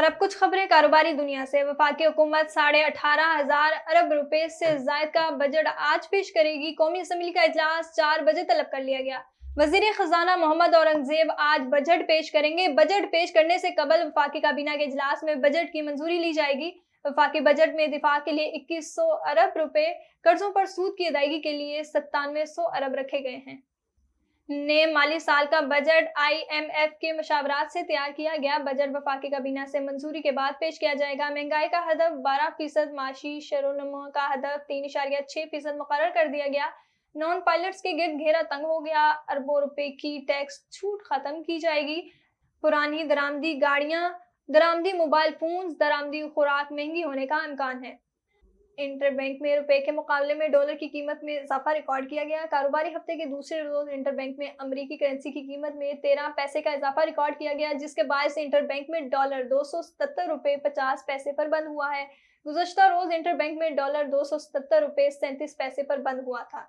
और अब कुछ खबरें कारोबारी दुनिया से। वफाकी हुकूमत 18,500 अरब रुपए से जायद का बजट आज पेश करेगी। कौमी असम्बली का इजलास 4 बजे तलब कर लिया गया। वजीर खजाना मोहम्मद औरंगजेब आज बजट पेश करेंगे। बजट पेश करने से कबल वफाकी काबीना के इजलास में बजट की मंजूरी ली जाएगी। वफाकी बजट में दिफा के लिए 2100 अरब रुपए, कर्जों पर सूद की अदायगी के लिए 9700 अरब रखे गए हैं। नए माली साल का बजट IMF के मशावरात से तैयार किया गया। बजट वफाकी काबीना से मंजूरी के बाद पेश किया जाएगा। महंगाई का हदफ 12%, माशी शरोनमा का हदफ 3.6% मुकर्रर कर दिया गया। नॉन पायलट्स के गिर्द घेरा तंग हो गया। अरबों रुपए की टैक्स छूट खत्म की जाएगी। पुरानी दरामदी गाड़ियां, दरामदी मोबाइल फोन, दरामदी खुराक महंगी होने का इम्कान है। इंटरबैंक में रुपए के मुकाबले में डॉलर की कीमत में इजाफा रिकॉर्ड किया गया। कारोबारी हफ्ते के दूसरे रोज इंटरबैंक में अमेरिकी करेंसी की कीमत में 13 पैसे का इजाफा रिकॉर्ड किया गया, जिसके बायस इंटरबैंक में डॉलर 277 रुपए 50 पैसे पर बंद हुआ है। गुज़श्ता रोज इंटरबैंक में डॉलर 277 रुपए 37 पैसे पर बंद हुआ था।